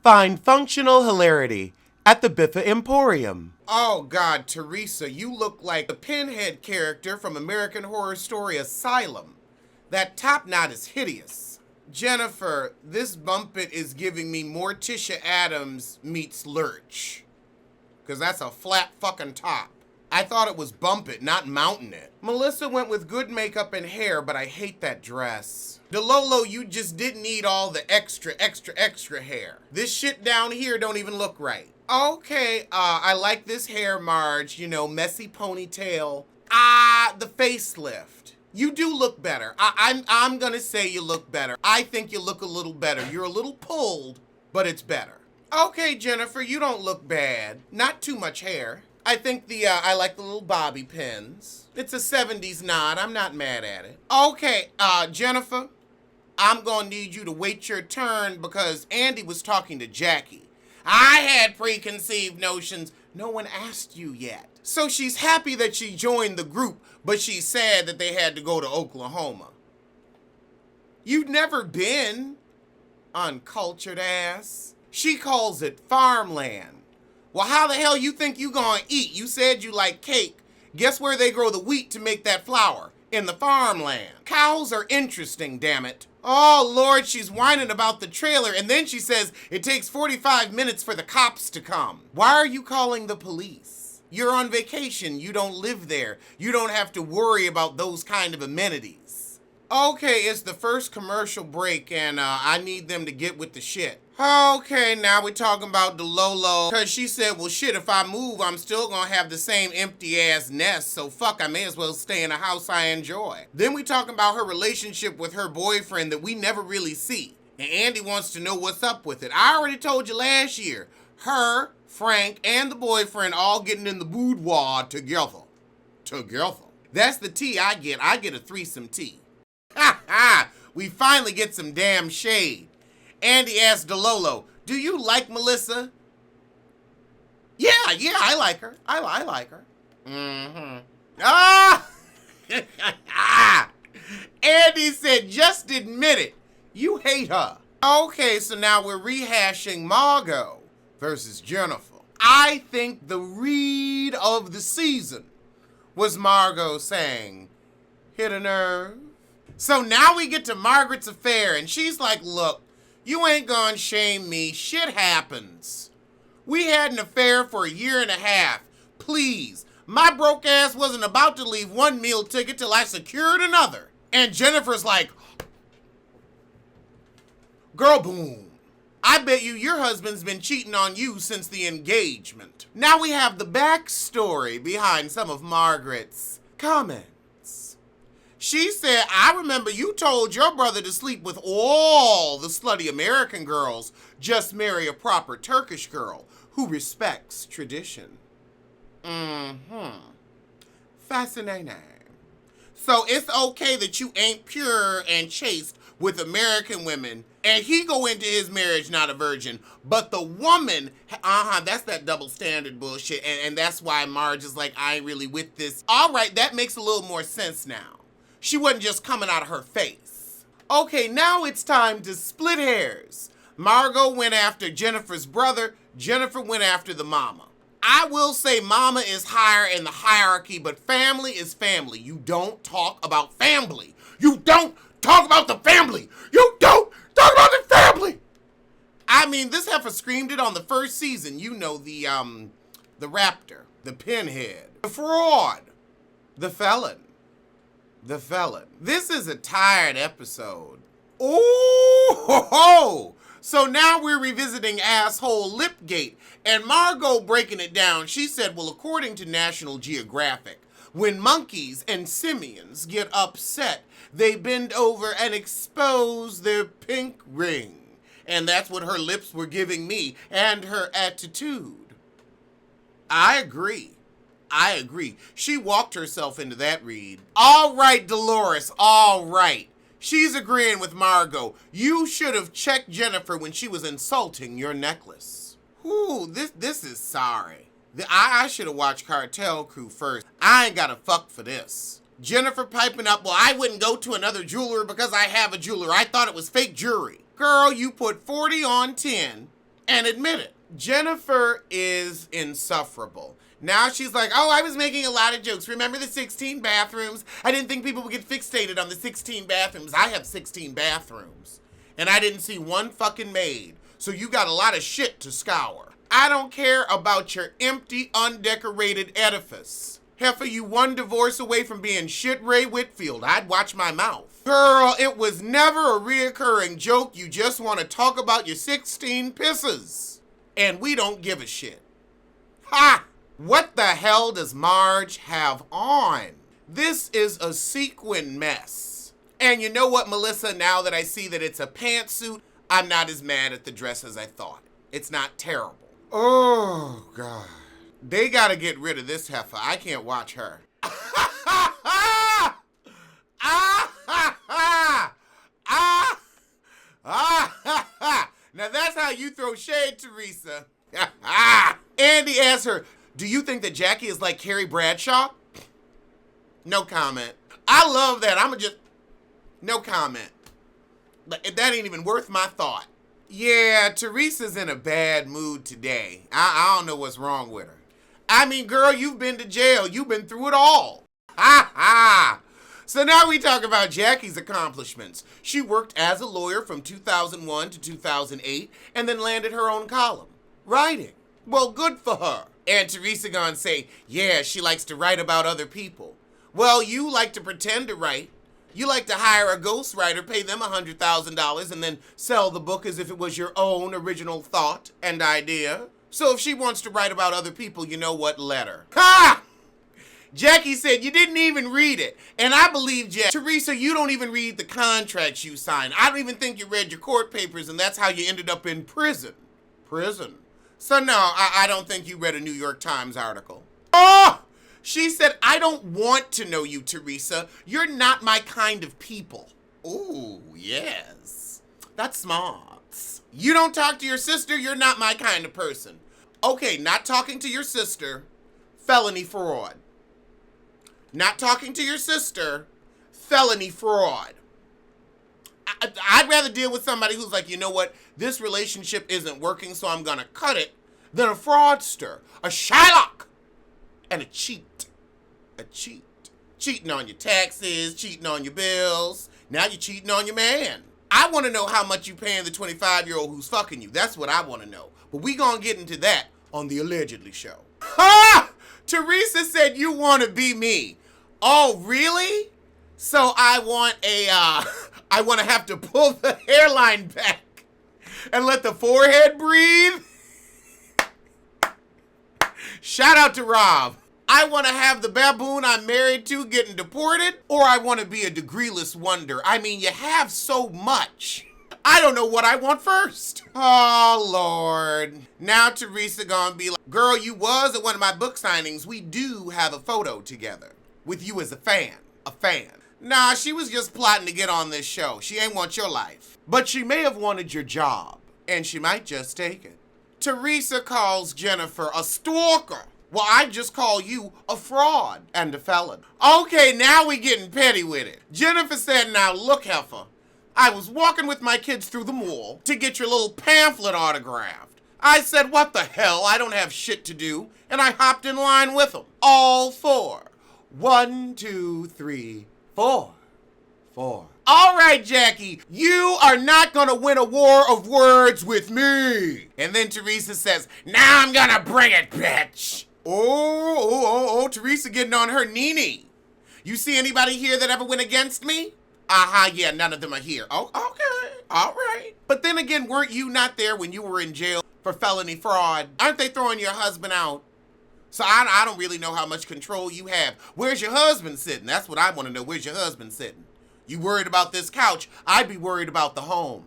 Find functional hilarity at the Biffa Emporium. Oh God, Teresa, you look like the pinhead character from American Horror Story Asylum. That top knot is hideous. Jennifer, this bumpit is giving me Morticia Adams meets Lurch. Cause that's a flat fucking top. I thought it was bump it, not mountain it. Melissa went with good makeup and hair, but I hate that dress. DeLolo, you just didn't need all the extra hair. This shit down here don't even look right. Okay, I like this hair, Marge, you know, messy ponytail. The facelift. You do look better. I'm gonna say you look better. I think you look a little better. You're a little pulled, but it's better. Okay, Jennifer, you don't look bad. Not too much hair. I think I like the little bobby pins. It's a 70s nod. I'm not mad at it. Okay, Jennifer, I'm gonna need you to wait your turn because Andy was talking to Jackie. I had preconceived notions. No one asked you yet. So she's happy that she joined the group, but she's sad that they had to go to Oklahoma. You've never been, uncultured ass. She calls it farmland. Well, how the hell you think you gonna eat? You said you like cake. Guess where they grow the wheat to make that flour? In the farmland. Cows are interesting, damn it. Oh, Lord, she's whining about the trailer, and then she says it takes 45 minutes for the cops to come. Why are you calling the police? You're on vacation. You don't live there. You don't have to worry about those kind of amenities. Okay, it's the first commercial break, and I need them to get with the shit. Okay, now we're talking about DeLolo, because she said, well, shit, if I move, I'm still going to have the same empty-ass nest, so fuck, I may as well stay in a house I enjoy. Then we talking about her relationship with her boyfriend that we never really see, and Andy wants to know what's up with it. I already told you last year, her, Frank, and the boyfriend all getting in the boudoir together. Together. That's the tea I get. I get a threesome tea. Ha ha! We finally get some damn shade. Andy asked DeLolo, do you like Melissa? Yeah, I like her. I like her. Mm-hmm. Andy said, just admit it. You hate her. Okay, so now we're rehashing Margot versus Jennifer. I think the read of the season was Margot saying, hit a nerve. So now we get to Margaret's affair, and she's like, look, you ain't gonna shame me. Shit happens. We had an affair for a year and a half. Please. My broke ass wasn't about to leave one meal ticket till I secured another. And Jennifer's like, girl, boom. I bet you your husband's been cheating on you since the engagement. Now we have the backstory behind some of Margaret's comments. She said, I remember you told your brother to sleep with all the slutty American girls, just marry a proper Turkish girl who respects tradition. Fascinating. So it's okay that you ain't pure and chaste with American women, and he go into his marriage not a virgin, but the woman, that's that double standard bullshit, and that's why Marge is like, I ain't really with this. All right, that makes a little more sense now. She wasn't just coming out of her face. Okay, now it's time to split hairs. Margot went after Jennifer's brother. Jennifer went after the mama. I will say mama is higher in the hierarchy, but family is family. You don't talk about family. You don't talk about the family. You don't talk about the family. I mean, this heifer screamed it on the first season. You know, the raptor, the pinhead, the fraud, the felon. The felon. This is a tired episode. Oh, so now we're revisiting asshole Lipgate, and Margot breaking it down. She said, well, according to National Geographic, when monkeys and simians get upset, they bend over and expose their pink ring. And that's what her lips were giving me, and her attitude. I agree. She walked herself into that read. All right, Dolores, all right. She's agreeing with Margot. You should have checked Jennifer when she was insulting your necklace. Ooh, this is sorry. I should have watched Cartel Crew first. I ain't got a fuck for this. Jennifer piping up, well, I wouldn't go to another jeweler because I have a jeweler. I thought it was fake jewelry. Girl, you put 40 on 10 and admit it. Jennifer is insufferable. Now she's like, oh, I was making a lot of jokes. Remember the 16 bathrooms? I didn't think people would get fixated on the 16 bathrooms. I have 16 bathrooms. And I didn't see one fucking maid. So you got a lot of shit to scour. I don't care about your empty, undecorated edifice. Heifer, you one divorce away from being shit Ray Whitfield. I'd watch my mouth. Girl, it was never a reoccurring joke. You just want to talk about your 16 pisses. And we don't give a shit. Ha! What the hell does Marge have on? This is a sequin mess. And you know what, Melissa, now that I see that it's a pantsuit, I'm not as mad at the dress as I thought. It's not terrible. Oh, God. They gotta get rid of this heifer. I can't watch her. Now that's how you throw shade, Teresa. Andy asks her, do you think that Jackie is like Carrie Bradshaw? No comment. I love that. No comment. That ain't even worth my thought. Yeah, Teresa's in a bad mood today. I don't know what's wrong with her. I mean, girl, you've been to jail. You've been through it all. Ha ha. So now we talk about Jackie's accomplishments. She worked as a lawyer from 2001 to 2008 and then landed her own column. Writing. Well, good for her. And Teresa gonna say, yeah, she likes to write about other people. Well, you like to pretend to write. You like to hire a ghostwriter, pay them $100,000, and then sell the book as if it was your own original thought and idea. So if she wants to write about other people, you know what? Let her. Ha! Jackie said you didn't even read it. And I believe Jackie. Teresa, you don't even read the contracts you signed. I don't even think you read your court papers, and that's how you ended up in prison. Prison. So no, I don't think you read a New York Times article. Oh! She said, I don't want to know you, Teresa. You're not my kind of people. Ooh, yes. That's smart. You don't talk to your sister, you're not my kind of person. Okay, not talking to your sister, felony fraud. Not talking to your sister, felony fraud. I'd rather deal with somebody who's like, you know what, this relationship isn't working, so I'm gonna cut it, than a fraudster, a Shylock, and a cheat. A cheat. Cheating on your taxes, cheating on your bills. Now you're cheating on your man. I want to know how much you paying the 25-year-old who's fucking you. That's what I want to know. But we gonna get into that on the Allegedly show. Ha! Teresa said you want to be me. Oh, really? So I want to have to pull the hairline back and let the forehead breathe? Shout out to Rob. I want to have the baboon I'm married to getting deported, or I want to be a degreeless wonder. I mean, you have so much. I don't know what I want first. Oh, Lord. Now Teresa gonna be like, girl, you was at one of my book signings. We do have a photo together with you as a fan. A fan. Nah, she was just plotting to get on this show. She ain't want your life. But she may have wanted your job, and she might just take it. Teresa calls Jennifer a stalker. Well, I just call you a fraud and a felon. Okay, now we getting petty with it. Jennifer said, now look, heifer, I was walking with my kids through the mall to get your little pamphlet autographed. I said, what the hell? I don't have shit to do. And I hopped in line with them. All four. 1, 2, 3, 4. 4. All right, Jackie, you are not gonna win a war of words with me. And then Teresa says, now I'm gonna bring it, bitch. Oh, Teresa getting on her Nene. You see anybody here that ever went against me? Aha, yeah, none of them are here. Oh, okay, all right. But then again, weren't you not there when you were in jail for felony fraud? Aren't they throwing your husband out? So I don't really know how much control you have. Where's your husband sitting? That's what I want to know. Where's your husband sitting? You worried about this couch? I'd be worried about the home.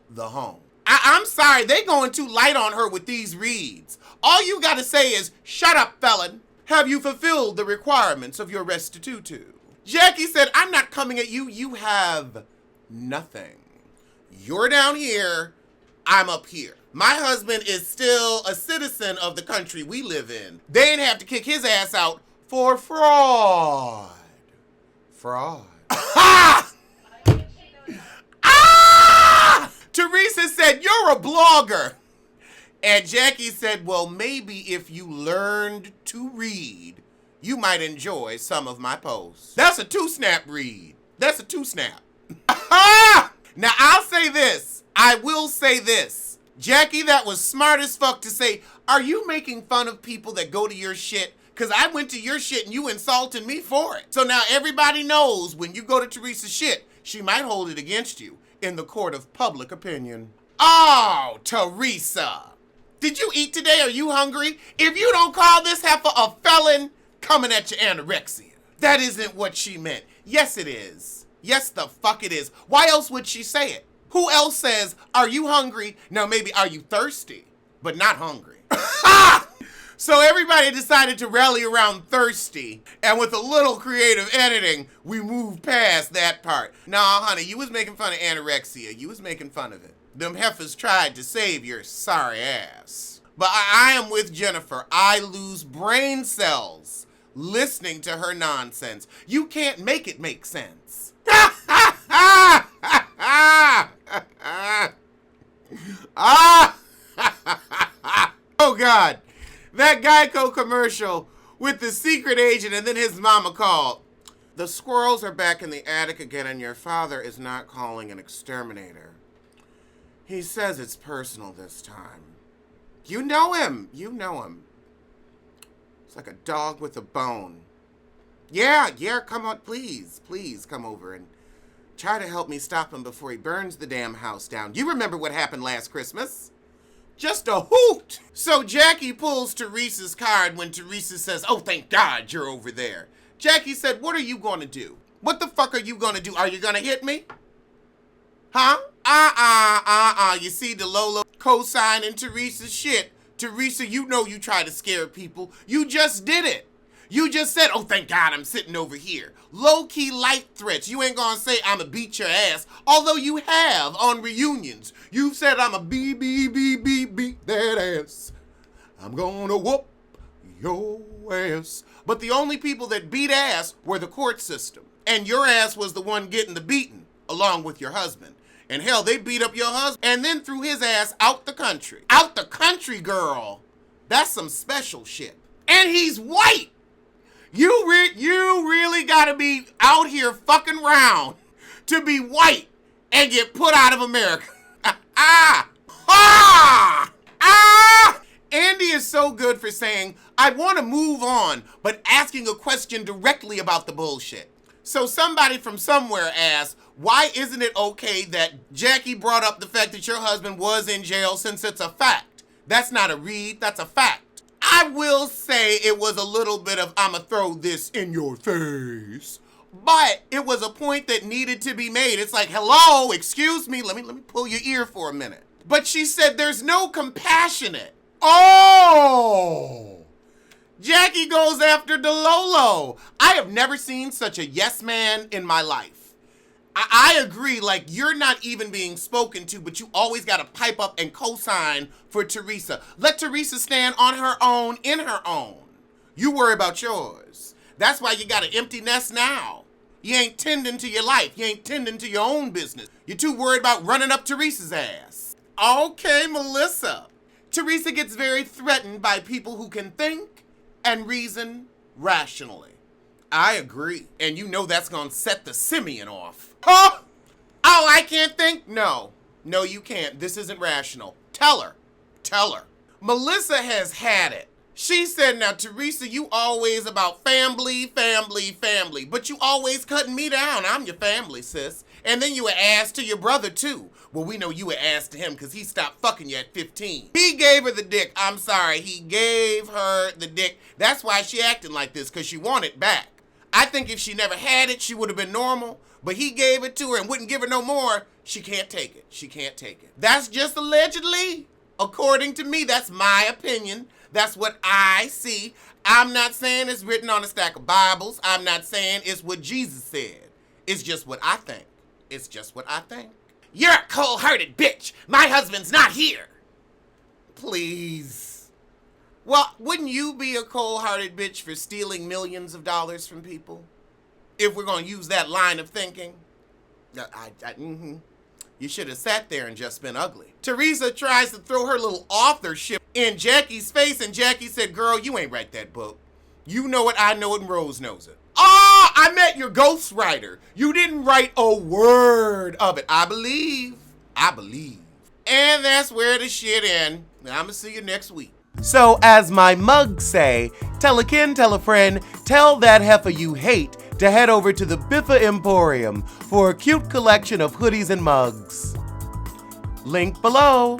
The home. I'm sorry, they going too light on her with these reads. All you gotta say is, shut up, felon. Have you fulfilled the requirements of your restitutu? Jackie said, I'm not coming at you. You have nothing. You're down here. I'm up here. My husband is still a citizen of the country we live in. They didn't have to kick his ass out for fraud. Fraud. Ha! Ah! Teresa said, you're a blogger. And Jackie said, well, maybe if you learned to read, you might enjoy some of my posts. That's a two-snap read. That's a two-snap. Now, I'll say this. I will say this. Jackie, that was smart as fuck to say, are you making fun of people that go to your shit? Because I went to your shit and you insulted me for it. So now everybody knows when you go to Teresa's shit, she might hold it against you in the court of public opinion. Oh, Teresa. Did you eat today? Are you hungry? If you don't call this heifer a felon, coming at your anorexia. That isn't what she meant. Yes, it is. Yes, the fuck it is. Why else would she say it? Who else says, are you hungry? Now, maybe, are you thirsty? But not hungry. So everybody decided to rally around thirsty, and with a little creative editing, we moved past that part. Nah, honey, you was making fun of anorexia. You was making fun of it. Them heifers tried to save your sorry ass. But I am with Jennifer. I lose brain cells listening to her nonsense. You can't make it make sense. Oh, God. That Geico commercial with the secret agent and then his mama called. The squirrels are back in the attic again and your father is not calling an exterminator. He says it's personal this time. You know him. You know him. It's like a dog with a bone. Yeah, come on, please come over and try to help me stop him before he burns the damn house down. You remember what happened last Christmas? Just a hoot. So Jackie pulls Teresa's card when Teresa says, oh, thank God you're over there. Jackie said, what are you going to do? What the fuck are you going to do? Are you going to hit me? Huh? You see DeLolo co-signing Teresa's shit. Teresa, you know you try to scare people. You just did it. You just said, oh, thank God I'm sitting over here. Low-key light threats. You ain't gonna say I'ma beat your ass, although you have on reunions. You've said I'ma beat that ass. I'm gonna whoop your ass. But the only people that beat ass were the court system. And your ass was the one getting the beating, along with your husband. And hell, they beat up your husband and then threw his ass out the country. Out the country, girl. That's some special shit. And he's white. You really gotta be out here fucking round to be white and get put out of America. Andy is so good for saying, I want to move on, but asking a question directly about the bullshit. So somebody from somewhere asked, why isn't it okay that Jackie brought up the fact that your husband was in jail since it's a fact? That's not a read, that's a fact. I will say it was a little bit of, I'ma throw this in your face. But it was a point that needed to be made. It's like, hello, excuse me, let me pull your ear for a minute. But she said there's no compassionate. Oh! Jackie goes after DeLolo. I have never seen such a yes man in my life. I agree, like, you're not even being spoken to, but you always got to pipe up and co-sign for Teresa. Let Teresa stand on her own, in her own. You worry about yours. That's why you got an empty nest now. You ain't tending to your life. You ain't tending to your own business. You're too worried about running up Teresa's ass. Okay, Melissa. Teresa gets very threatened by people who can think and reason rationally. I agree. And you know that's gonna set the simian off. Huh? Oh, I can't think? No, you can't. This isn't rational. Tell her. Melissa has had it. She said, now, Teresa, you always about family, but you always cutting me down. I'm your family, sis. And then you were ass to your brother, too. Well, we know you were ass to him because he stopped fucking you at 15. He gave her the dick. I'm sorry. He gave her the dick. That's why she acting like this, because she wanted it back. I think if she never had it, she would have been normal. But he gave it to her and wouldn't give her no more. She can't take it. She can't take it. That's just allegedly. According to me, that's my opinion. That's what I see. I'm not saying it's written on a stack of Bibles. I'm not saying it's what Jesus said. It's just what I think. It's just what I think. You're a cold-hearted bitch. My husband's not here. Please. Well, wouldn't you be a cold-hearted bitch for stealing millions of dollars from people? If we're going to use that line of thinking. You should have sat there and just been ugly. Teresa tries to throw her little authorship in Jackie's face, and Jackie said, girl, you ain't write that book. You know it, I know it, and Rose knows it. Ah, I met your ghostwriter. You didn't write a word of it. I believe. And that's where the shit ends. Now, I'm gonna see you next week. So as my mugs say, tell a kin, tell a friend, tell that heifer you hate to head over to the Biffa Emporium for a cute collection of hoodies and mugs. Link below.